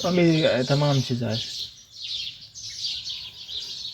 हमें तमाम चीज़ है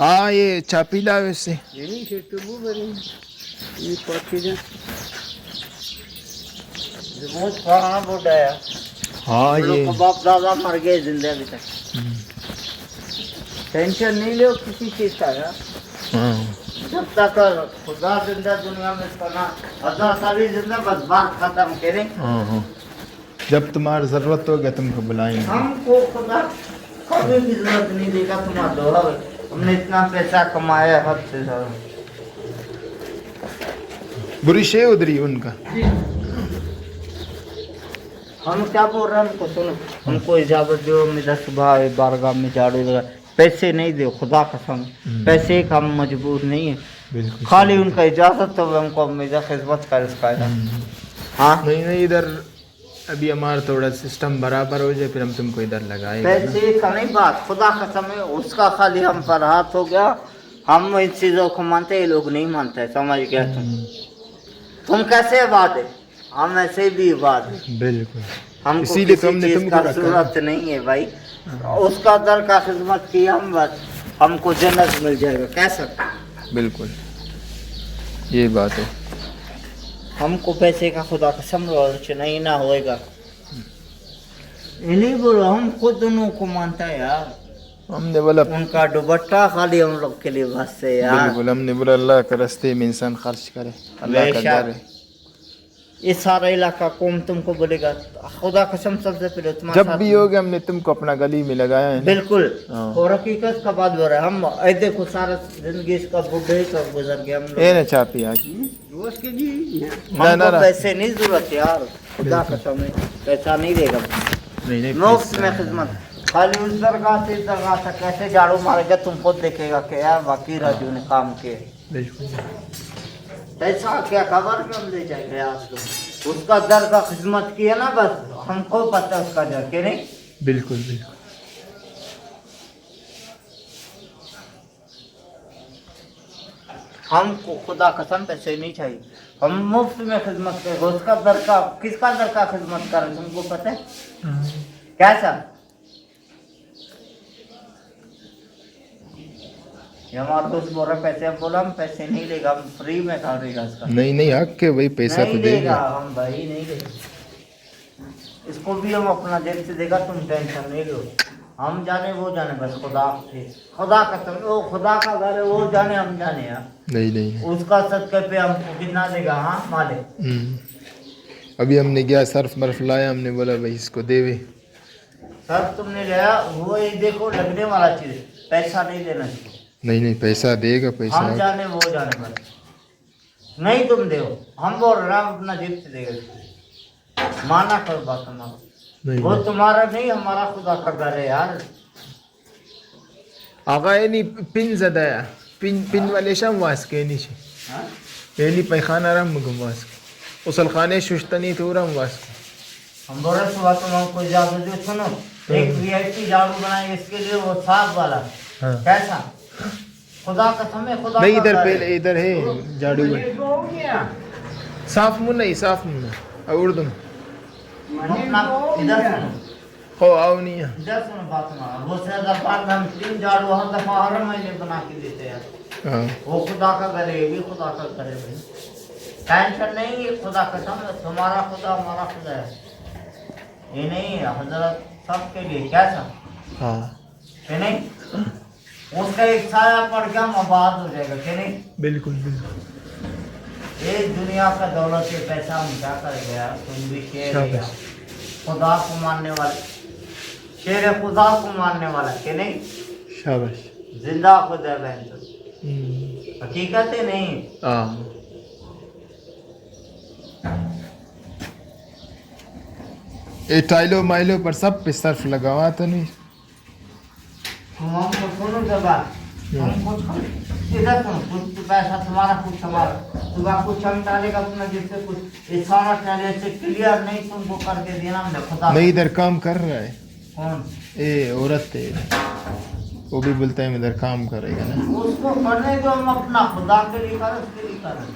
हाँ ये चापी लावे से यही से तो वो बड़ी ये पक्षी जो बहुत पुराना बोर्ड है हाँ ये बाप दादा मर गए जिंदगी तक टेंशन नहीं लो किसी चीज का यार हाँ जब तक खुदा जिंदा दुनिया में करना हजार साल जिंदा बस बात खत्म करें हाँ हाँ जब तुम्हारी जरूरत होगी तुमको बुलाएंगे हमको खुदा कभी भी जरूरत नहीं देगा तुम्हारा दोहा हमने इतना पैसा कमाया है हद से ज्यादा बुरी शे उधरी उनका हम क्या बोल रहे हैं हमको सुनो हमको इजाजत दो मेरा सुबह बारगाह में झाड़ू लगा पैसे नहीं दो खुदा कसम पैसे का हम मजबूर नहीं है बिल्कुल खाली उनका इजाजत तो हमको मेरा खिदमत कर इसका हाँ नहीं नहीं इधर अभी हमारा थोड़ा सिस्टम बराबर हो जाए फिर हम तुमको इधर लगाएंगे पैसे का नहीं बात खुदा कसम है उसका खाली हम पर हाथ हो गया हम इन चीजों को मानते ये लोग नहीं मानते समझ गया तुम कैसे बात है हम ऐसे भी बात है बिल्कुल हमको इसीलिए किसी तो हमने चीज तुमको का रखा। जरूरत नहीं है भाई उसका दर का खिदमत की हम बस हमको जन्नत मिल जाएगा कैसा बिल्कुल ये बात है हमको पैसे का खुदा कसम नहीं ना होएगा इन्हीं बोलो हम खुद दोनों को मानता है यार हमने बोला उनका दुपट्टा खाली हम लोग के लिए बस है यार बिल्कुल हमने बोला अल्लाह के रास्ते में इंसान खर्च करे अल्लाह का बेशक। डर है ये सारा इलाका कौम तुमको बोलेगा खुदा कसम सबसे पहले तुम्हारे जब साथ भी हो गया हमने तुमको अपना गली में लगाया है ना। बिल्कुल हाँ। और हकीकत का बात हो रहा है हम ऐ देखो सारा जिंदगी इसका बुढ़े का गुजर गया हम लोग ये ना चापी आज उसके जी ना, हमको ना। पैसे नहीं जरूरत यार खुदा कसम है पैसा नहीं देगा नहीं नहीं मुफ्त में खिदमत खाली उस दरगाह से इस दरगाह तक कैसे झाड़ू मारेगा तुम खुद देखेगा कि यार वाकई राजू ने काम किए बिल्कुल पैसा क्या खबर में हम ले जाएंगे यार उसका दर का खिदमत किया ना बस हमको पता है उसका दर के नहीं बिल्कुल बिल्कुल हमको खुदा कसम पैसे नहीं चाहिए हम मुफ्त में खिदमत करेंगे उसका दर का किसका दर का खिदमत करें तुमको पता है कैसा हमारा दोस्त बोल रहा पैसे हम बोला हम पैसे नहीं लेगा हम फ्री में कर देगा इसका नहीं नहीं हक के भाई पैसा नहीं तो देगा देगा हम भाई नहीं देगा इसको भी हम अपना जेब से देगा तुम टेंशन नहीं लो हम जाने वो जाने बस खुदा से खुदा कसम वो खुदा का घर है वो जाने हम जाने यार नहीं नहीं उसका सदके पे हमको कितना देगा हाँ मालिक अभी हमने गया सर्फ बर्फ लाया हमने बोला भाई इसको देवे सर तुमने लिया वो ये देखो लगने वाला चीज पैसा नहीं देना चाहिए नहीं नहीं पैसा देगा पैसा हम जाने वो जाने बस नहीं तुम दो हम बोल रहे हैं अपना जेब से देगा माना करो बात हमारा नहीं वो तुम्हारा नहीं हमारा खुदा का घर है यार आगा ये नहीं पिन ज़्यादा है पिन वाले शाम वास्के नीचे हाँ? ये नहीं पैखाना रम गुम वास्के उसल खाने शुश्तनी तो रम वास्के हम बोल रहे सुबह तुम हमको इजाजत दो सुनो एक वीआईपी झाड़ू बनाए इसके लिए वो साफ वाला हाँ। कैसा खुदा कसम है खुदा नहीं का इधर घर पहले इधर है झाड़ू साफ मुंह नहीं साफ मुंह उर्दू में अपना इधर सुनो हो आओ नहीं है इधर सुनो बात हमारा वो से दफा हम 3 झाड़ू हर दफा हर महीने बना के देते हैं हाँ वो खुदा का घर है ये भी खुदा का घर है भाई टेंशन नहीं है खुदा कसम है तुम्हारा खुदा हमारा खुदा है ये नहीं है हजरत सबके लिए कैसा हाँ कि नहीं उसका एक साया पड़ के हम आबाद हो जाएगा कि नहीं बिल्कुल बिल्कुल ये दुनिया का दौलत से पैसा हम क्या करेंगे यार तुम भी शेर है यार। खुदा को मानने वाले शेर है खुदा को मानने वाला कि नहीं शाबाश जिंदा खुद है बहन तो हकीकत है नहीं हाँ ये टाइलो माइलो पर सब पे सर्फ लगा हुआ तो नहीं हम हमको सुनो जब हमको इधर सुनो, कुछ पैसा तुम्हारा, कुछ हमारा। सुबह कुछ हम डालेगा अपना, जिससे कुछ ये सारा ट्रेलर से क्लियर नहीं तुमको करके देना, मैं खुदा। नहीं इधर काम कर रहा है कौन? ए औरत है, वो भी बोलता है मैं इधर काम करेगा ना। उसको करने दो, हम अपना खुदा के लिए करें, उसके लिए करें।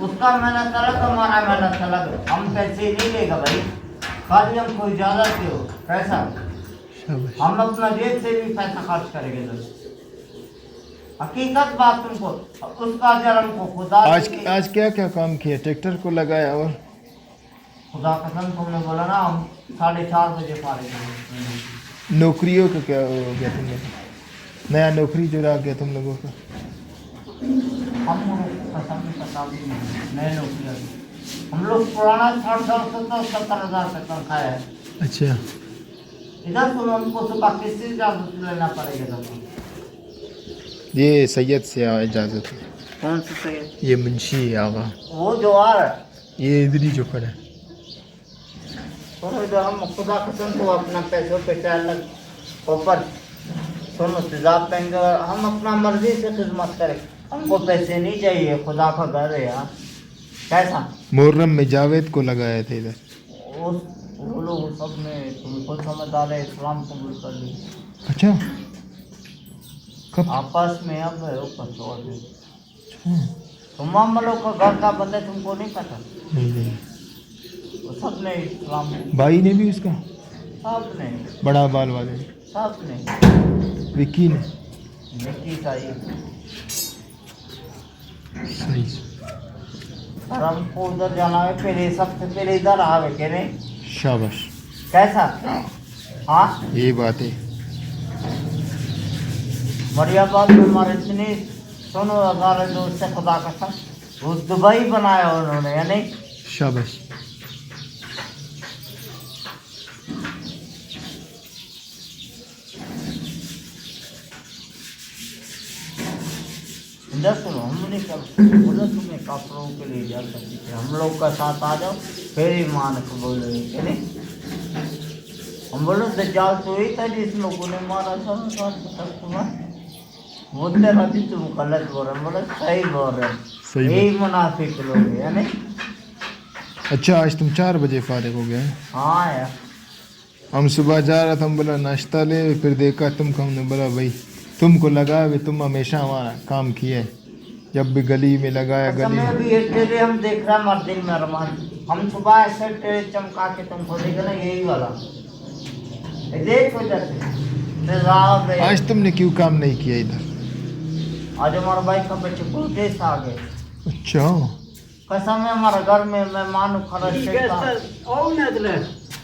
उसका मेहनत अलग, हमारा मेहनत अलग। हम पैसे नहीं लेगा भाई, खाली हम कोई ज्यादा से हो पैसा, शाबाश। हम अपना जेब से भी पैसा खर्च करेंगे। तो हकीकत बात तुमको, उसका अजर हमको खुदा देगी। आज क्या क्या काम किया? ट्रैक्टर को लगाया और खुदा कसम तुमने बोला ना, हम 4:30 बजे फारिग हुए। नौकरियों का क्या हो गया तुम लोग? नया नौकरी जो रह गया तुम लोगों का? हम लोग कसम से पता भी नहीं, नए नौकरियाँ। हम लोग पुराना 60-70 हज़ार तक तनख्वाह है। अच्छा, इधर तो हमको सुबह किसी से इजाजत लेना पड़ेगा। तो ये सैयद से इजाज़त है। कौन सा सही? ये मुंशी है आगा, वो जो आ रहा है, ये इधर ही जो खड़ा है। सुनो इधर, हम खुदा कसम तो अपना पैसों पे अलग ऊपर सुनो तेजाब पेंगे, हम अपना मर्जी से खिदमत करें, हमको पैसे नहीं चाहिए। खुदा का घर है यार। कैसा मुहर्रम में जावेद को लगाया था इधर। वो लोग सब ने तुमको समझदार है, इस्लाम कबूल कर ली। अच्छा, कब? आपस में अब है ऊपर छोड़ दे। तुम हम लोग का घर का बंदे, तुमको नहीं पता? नहीं, वो सब ने इस्लाम, भाई ने भी उसका, सब ने, बड़ा बाल वाले ने, सब ने, विक्की ने। निकी चाहिए। सही। और हमको उधर जाना है, पहले सबसे पहले इधर आवे के नहीं। शाबाश, कैसा? हाँ, ये बात है। बढ़िया बात। हमारे इतनी सुनो, हमारे दोस्त से खुदा का सब, वो दुबई बनाया उन्होंने, यानी शाबाश। इधर सुनो, हम नहीं कर उधर तुम्हें कपड़ों के लिए जा सकते थे, हम लोग का साथ आ जाओ, फिर ईमान कबूल है नहीं। हम बोलो दज्जाल तो ही था जिस लोगों ने मारा था, वो तेरा भी तुम गलत बोल रहे, बोले सही बोल रहे, सही यही मुनाफिक लोग है नहीं। अच्छा, आज तुम 4 बजे फारिग हो गए? हाँ यार, हम सुबह जा रहा था, हम बोला नाश्ता ले, फिर देखा तुमको, हमने बोला भाई तुमको लगा भी, तुम हमेशा हमारा काम किए, जब भी गली में लगाया गली में भी एक तेरे हम देख रहे हैं मर्दिन में अरमान, हम सुबह ऐसे तेरे चमका के तुमको देखे ना, यही वाला देख वजह से। आज तुमने क्यों काम नहीं किया इधर? आज हमारा भाई का बच्चे को देश आ गए। अच्छा, कसम है, हमारे घर में मेहमान खरच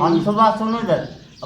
हम सुबह सुनो इधर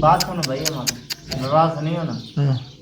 बात सुनो भाई, हमारा नाराज नहीं होना।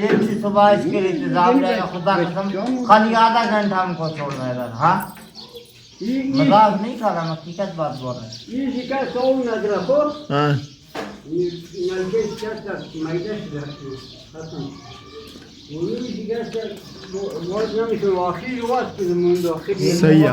जेब से सुबह इसके लिए इंतजाम रहेगा, खुदा कसम खाली आधा घंटा हमको छोड़ना है इधर। हाँ, मजाक नहीं कर रहा, मैं हकीकत बात बोल रहा हूँ। ये शिका सो नजर को हाँ ये नलके चाचा माइदस रखो खत्म वो ये शिका से बहुत नाम से आखिरी वक्त के मुंडो सही है।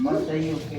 बस सही, ओके।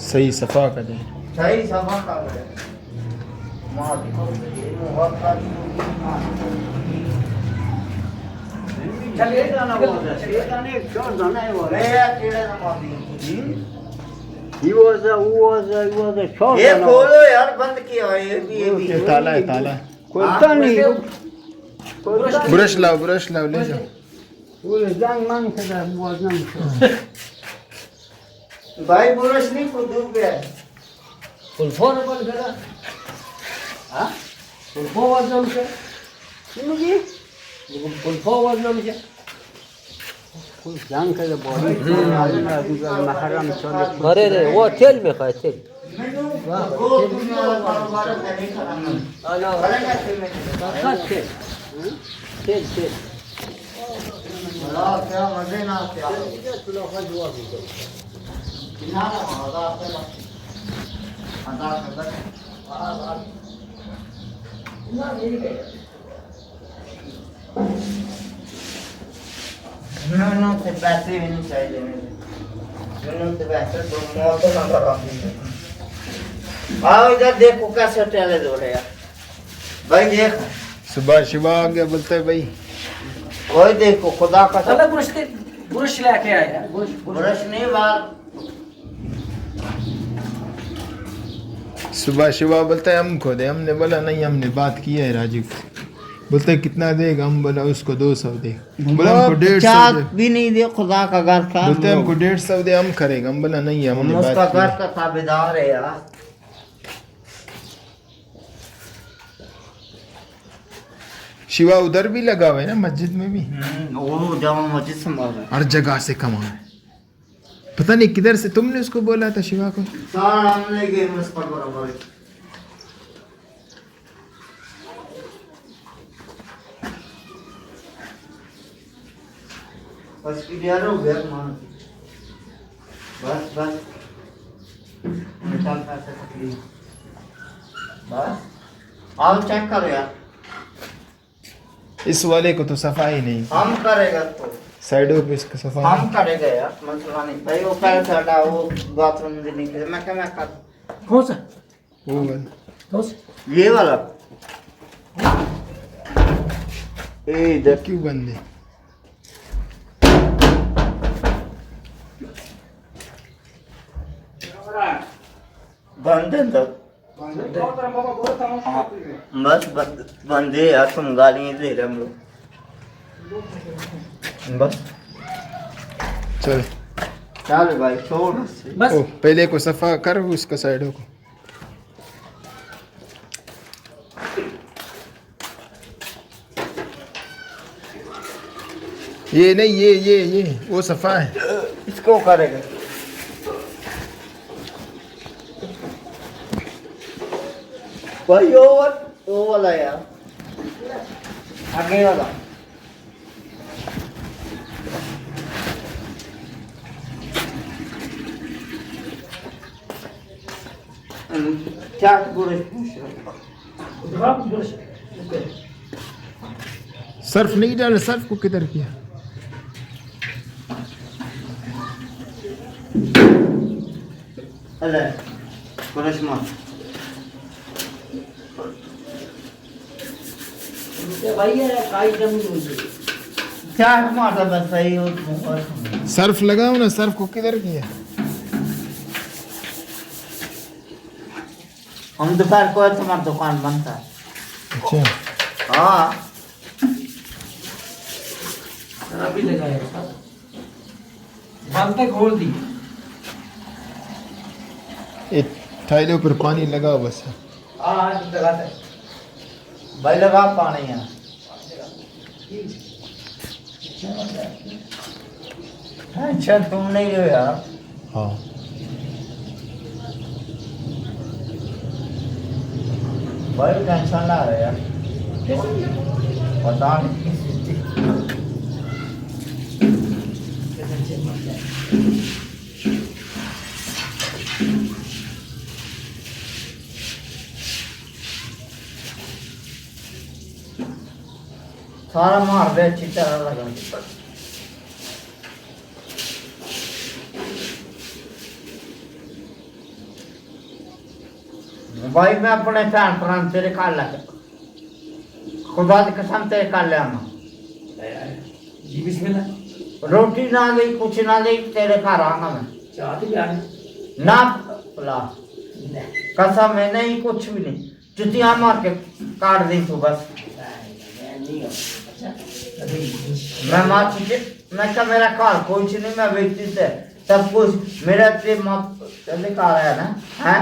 सही सफा का दे। सही सफा का है। मादी को ये बहुत सारी चले जाना वो जाने छोड़ जाना है वो रे कीड़े ना मादी। he was a short ये खोलो यार, बंद किया है ये भी। ये ताला है, ताला। कोई नहीं ब्रश लाओ, ब्रश लाओ, ले जाओ। वो जंग मान कदा वजन भाई बुरश नहीं को डूब गया है। फुल फोन बंद करा हां फुल फोन वजन से सुनिए फुल फोन वजन से फुल जंग कदा बॉडी महरम चले अरे रे वो तेल में खाए तेल वो तुम्हारा कारोबार नहीं कराना। करेगा तेल तेल तेल क्या मजे ना क्या। ना अदा कर ना नहीं गए मैंने तो पैसे भी नहीं चाहिए मैंने तो पैसे तो मौत ना करा आओ इधर देखो कैसे टेले दो रहे यार भाई देख सुबह शिवा आ गया बोलते है भाई कोई देखो खुदा का चलो बुरश लेके आए यार ब्रश नहीं बाल सुबह शिवा बोलता है हमको दे हमने बोला नहीं हमने बात की है राजीव बोलते है कितना देगा हम बोला उसको 200 दे बोला हमको 150 चाक दे भी नहीं दे खुदा का घर का बोलते है हमको 150 दे हम करेंगे हम बोला नहीं हमने हम उसका बात की घर है। का ताबेदार है यार शिवा उधर भी लगा हुआ है ना मस्जिद में भी वो जामा मस्जिद संभाल रहा है हर जगह से कमा है पता नहीं किधर से तुमने उसको बोला था शिवा को सारा हमने गए मुझ पर बराबर बस की यार हो गया मान बस निकाल पैसे तकलीफ बस आओ चेक करो यार इस वाले को तो सफाई नहीं हम करेगा तो साइडों पे इसका सफाई हम करेगा यार मसला नहीं भाई वो पैर से हटा वो बाथरूम से निकले मैं क्या मैं कर कौन सा वो वाला कौन सा ये वाला ए इधर क्यों बंद है बंद है तो बस बंदे यार तुम गालियाँ दे रहे हम लोग बस चल चल भाई छोड़ उससे। बस ओ पहले को सफा कर उसका साइडों को ये नहीं ये वो सफा है इसको करेगा भाई वो वाला यार आगे वाला क्या बुरे सर्फ नहीं डाला सर्फ को किधर किया अरे बुरश मत भाई ये काई जम नहीं क्या हमारा बस सही हो सर्फ लगाओ ना सर्फ को किधर किया हम दोपहर को तुम्हारा दुकान बंद था अच्छा हाँ अभी लगाया बंद तक खोल दी ये थैलों पर पानी लगाओ बस हाँ लगाते भाई लगा पानी यहाँ अच्छा तुम नहीं हो यार हाँ भाई टेंशन ना रहे यार पता नहीं सारा मार दे अच्छी तरह लगा भाई मैं अपने भैन भरा तेरे घर लग खुदा की कसम तेरे घर ले आना जी बिस्मिल्लाह रोटी ना गई कुछ ना गई तेरे घर आना मैं चाह भी आने ना ला कसम है नहीं कुछ भी नहीं जुतियां मार के काट दी तू बस मैं माँ चीज़ मैं क्या मेरा कार कुछ नहीं मैं बेचती थे सब कुछ मेरा ते माँ चले कार है ना हैं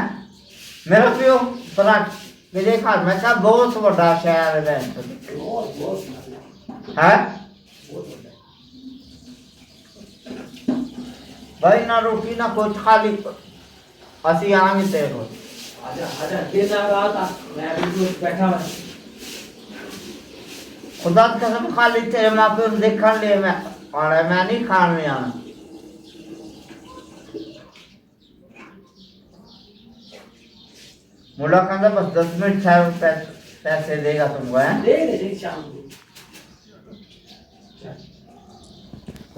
मेरा पियो पराठ मेरे कार मैं क्या बहुत बड़ा शहर है हैं भाई ना रोटी ना कुछ खाली असी आएंगे तेरे को आजा आजा देर ना रहा था मैं अभी तो बैठा हुआ खुदा की कसम खाली तेरे माँ पे देखने लिए मैं और मैं नहीं खाने आना मुलाकात बस 10 मिनट पैसे देगा तुमको है दे शाम को।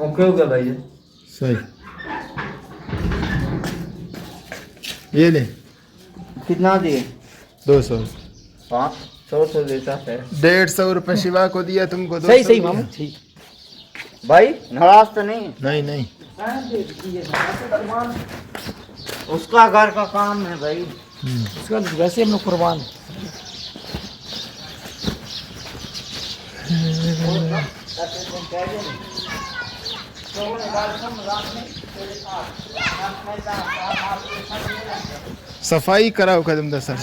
ओके ओके भाई सही ये ले कितना दिए 200 500 देता है 150 रुपये शिवा को दिया तुमको 200 सही सही दिया। मामू ठीक। भाई नाराज तो नहीं नहीं नहीं उसका घर का काम है भाई उसका वैसे हम लोग कुर्बान। सफाई कराओ कदम दा सर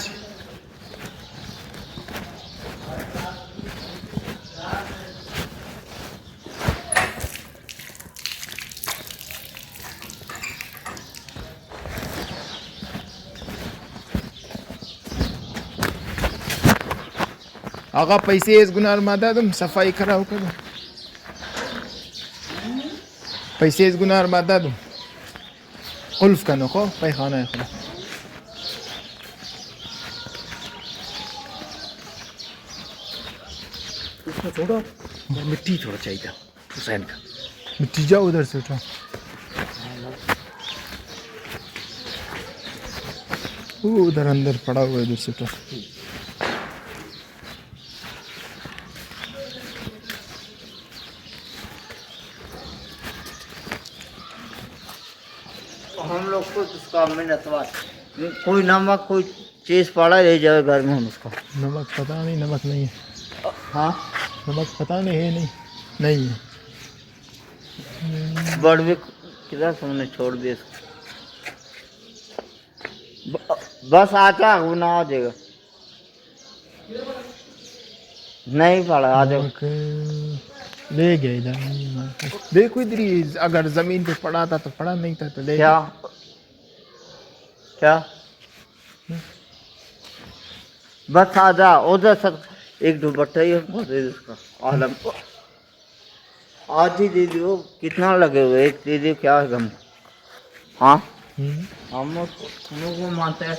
आगा पैसे इस गुनार मादा तुम सफाई कराओ कदम पैसे इस गुनार मादा तुम कुल्फ का नको पैखाना है खुला उसमें छोड़ो मिट्टी थोड़ा चाहिए था हुसैन का। मिट्टी जाओ उधर से उठाओ वो उधर अंदर पड़ा हुआ है उधर से उठाओ हम लोग को उस काम में नतवा कोई नमक कोई चीज पड़ा ले जाए घर में हम उसको नमक पता नहीं नमक नहीं है हाँ नमक पता नहीं है नहीं है बड़ भी किधर तुमने छोड़ दिया इसको बस आचा वो ना आ जाएगा नहीं पड़ा आ जाओ नमक ले गया इधर देखो इधर ही अगर जमीन पे पड़ा था तो पड़ा नहीं था तो ले क्या क्या बस आ जा उधर सब एक दुपट्टा ही हमको दे दे उसका आलम को आज ही दे दियो कितना लगे हुए एक दे दियो क्या है हम हाँ हम लोग को मानते हैं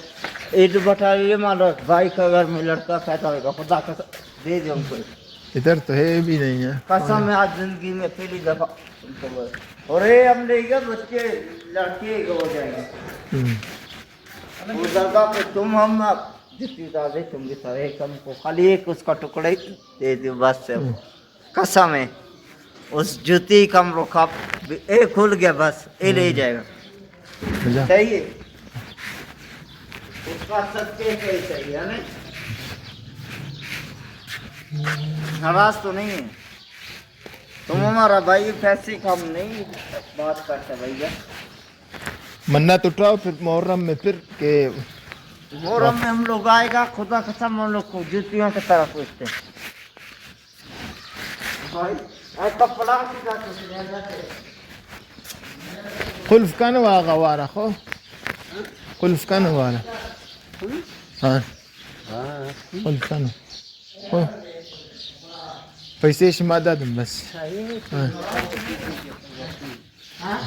एक दुपट्टा ये मान लो भाई का अगर में लड़का पैदा होगा खुदा का दे दियो हमको इधर तो है भी नहीं है कसम है आज जिंदगी में पहली दफा तुमको बोल और ये हम लेगा बच्चे लड़के को हो जाएंगे वो जगह पे तुम हम जितनी दादे तुम भी सारे एक हमको खाली एक उसका टुकड़ा ही दे दियो बस से कसम है उस जूती कम रोका एक खुल गया बस ये ले जाएगा जा। सही है उसका सच्चे सही सही है ना नाराज तो नहीं है तुम हमारा भाई पैसे कम नहीं बात करते भैया मन्नत उठाओ फिर मुहर्रम में फिर के मोहर्रम में हम लोग आएगा खुदा कसम हम लोग को जूतियों की तरह पूछते हैं भाई कपड़ा खुल्फ का नवा वारा खो खुल्फ का नवारा हाँ खुल्फ का हो पैसे शिमादा तुम बस हाँ